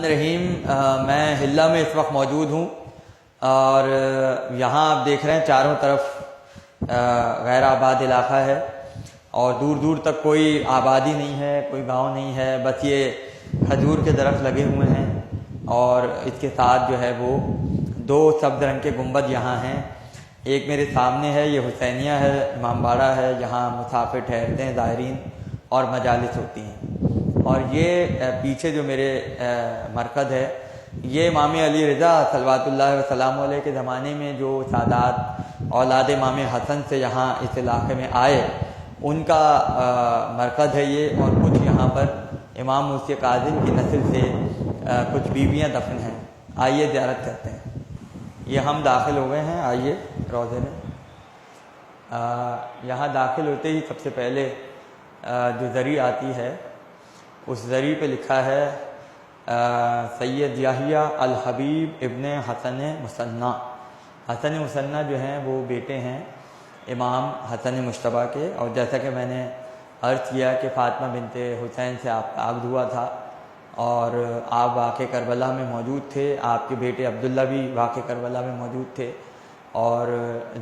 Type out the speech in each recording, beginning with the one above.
رحیم میں حلہ میں اس وقت موجود ہوں اور یہاں آپ دیکھ رہے ہیں چاروں طرف غیر آباد علاقہ ہے اور دور دور تک کوئی آبادی نہیں ہے، کوئی گاؤں نہیں ہے، بس یہ کھجور کے درخت لگے ہوئے ہیں اور اس کے ساتھ جو ہے وہ دو سبز رنگ کے گنبد یہاں ہیں۔ ایک میرے سامنے ہے، یہ حسینیہ ہے، امام باڑہ ہے، یہاں مسافر ٹھہرتے ہیں، زائرین اور مجالس ہوتی ہیں۔ اور یہ پیچھے جو میرے مرکز ہے، یہ امام علی رضا صلوات اللہ وسلام علیہ کے زمانے میں جو سادات اولاد امام حسن سے یہاں اس علاقے میں آئے ان کا مرکز ہے یہ، اور کچھ یہاں پر امام موسی کاظم کی نسل سے کچھ بیویاں دفن ہیں۔ آئیے زیارت کرتے ہیں۔ یہ ہم داخل ہو گئے ہیں، آئیے روضے میں۔ یہاں داخل ہوتے ہی سب سے پہلے جو زری آتی ہے اس زری پہ لکھا ہے سید یحییٰ الحبیب ابن حسن مثنیٰ۔ حسن مثنیٰ جو ہیں وہ بیٹے ہیں امام حسن مجتبیٰ کے، اور جیسا کہ میں نے عرض کیا کہ فاطمہ بنت حسین سے آپ کا عقد ہوا تھا اور آپ واقع کربلا میں موجود تھے، آپ کے بیٹے عبداللہ بھی واقع کربلا میں موجود تھے اور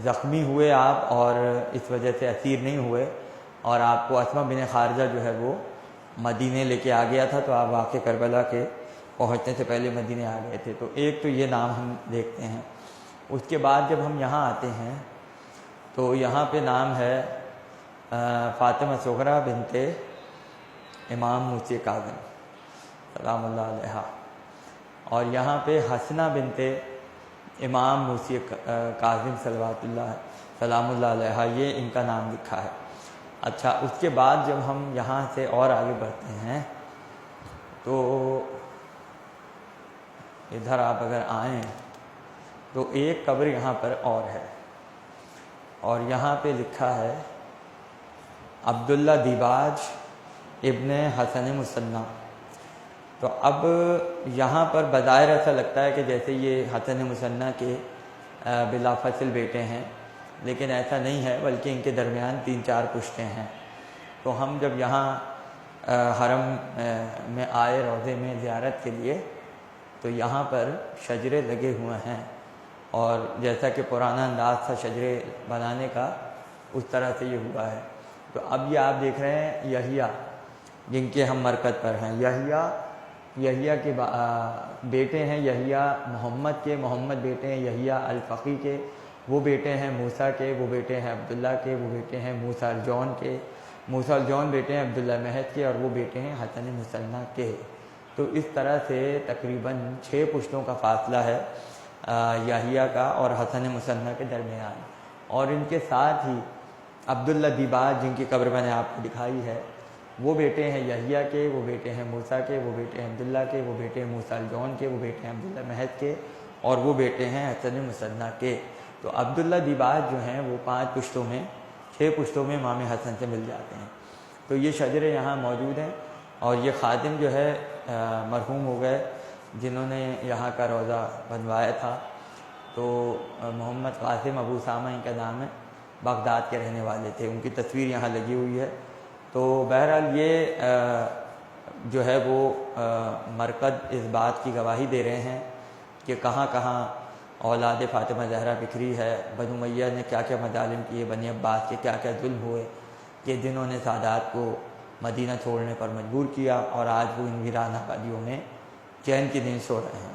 زخمی ہوئے آپ، اور اس وجہ سے اسیر نہیں ہوئے، اور آپ کو اسمہ بن خارجہ جو ہے وہ مدینے لے کے آ گیا تھا، تو آپ واقع کربلا کے پہنچنے سے پہلے مدینے آ گئے تھے۔ تو ایک تو یہ نام ہم دیکھتے ہیں۔ اس کے بعد جب ہم یہاں آتے ہیں تو یہاں پہ نام ہے فاطمہ صغریٰ بنت امام موسی کاظم سلام اللہ علیہ، اور یہاں پہ حسنہ بنت امام موسی کاظم صلوات اللہ سلام اللہ علیہ، یہ ان کا نام لکھا ہے۔ اچھا، اس کے بعد جب ہم یہاں سے اور آگے بڑھتے ہیں تو ادھر آپ اگر آئیں تو ایک قبر یہاں پر اور ہے، اور یہاں پہ لکھا ہے عبداللہ دیباج ابن حسن مثنیٰ۔ تو اب یہاں پر بظاہر ایسا لگتا ہے کہ جیسے یہ حسن مثنیٰ کے بلا فصل بیٹے ہیں، لیکن ایسا نہیں ہے، بلکہ ان کے درمیان 3-4 پشتیں ہیں۔ تو ہم جب یہاں حرم میں آئے روضے میں زیارت کے لیے تو یہاں پر شجرے لگے ہوئے ہیں، اور جیسا کہ پرانا انداز تھا شجرے بنانے کا، اس طرح سے یہ ہوا ہے۔ تو اب یہ آپ دیکھ رہے ہیں یحییٰ، جن کے ہم مرکز پر ہیں۔ یحییٰ کے بیٹے ہیں، یحییٰ محمد کے، محمد بیٹے ہیں یحییٰ الفقی کے، وہ بیٹے ہیں موسیٰ کے، وہ بیٹے ہیں عبداللہ کے، وہ بیٹے ہیں موسیٰ الجون کے، موسیٰ الجون بیٹے ہیں عبداللہ مہد کے، اور وہ بیٹے ہیں حسن مثنیٰ کے۔ تو اس طرح سے تقریباً 6 پشتوں کا فاصلہ ہے یحییٰ کا اور حسن مثنیٰ کے درمیان، اور ان کے ساتھ ہی عبداللہ دیباج جن کی قبر میں نے آپ کو دکھائی ہے، وہ بیٹے ہیں یحییٰ کے، وہ بیٹے ہیں موسیٰ کے، وہ بیٹے ہیں عبداللہ کے، وہ بیٹے ہیں موسیٰ الجون کے، وہ بیٹے ہیں عبداللہ مہد کے، اور وہ بیٹے ہیں حسن مثنیٰ کے۔ تو عبداللہ دیباج جو ہیں وہ 5 پشتوں میں 6 پشتوں میں امام حسن سے مل جاتے ہیں۔ تو یہ شجرے یہاں موجود ہیں، اور یہ خادم جو ہے مرحوم ہو گئے جنہوں نے یہاں کا روضہ بنوایا تھا، تو محمد قاسم ابو اسامہ ان کا نام ہے، بغداد کے رہنے والے تھے، ان کی تصویر یہاں لگی ہوئی ہے۔ تو بہرحال یہ جو ہے وہ مرکز اس بات کی گواہی دے رہے ہیں کہ کہاں کہاں اولاد فاطمہ زہرا بکھری ہے، بنو امیہ نے کیا کیا مظالم کیے، بنی عباس کے کیا کیا ظلم ہوئے کہ جنہوں نے سادات کو مدینہ چھوڑنے پر مجبور کیا، اور آج وہ ان ویران آبادیوں میں چین کی نیند سو رہے ہیں۔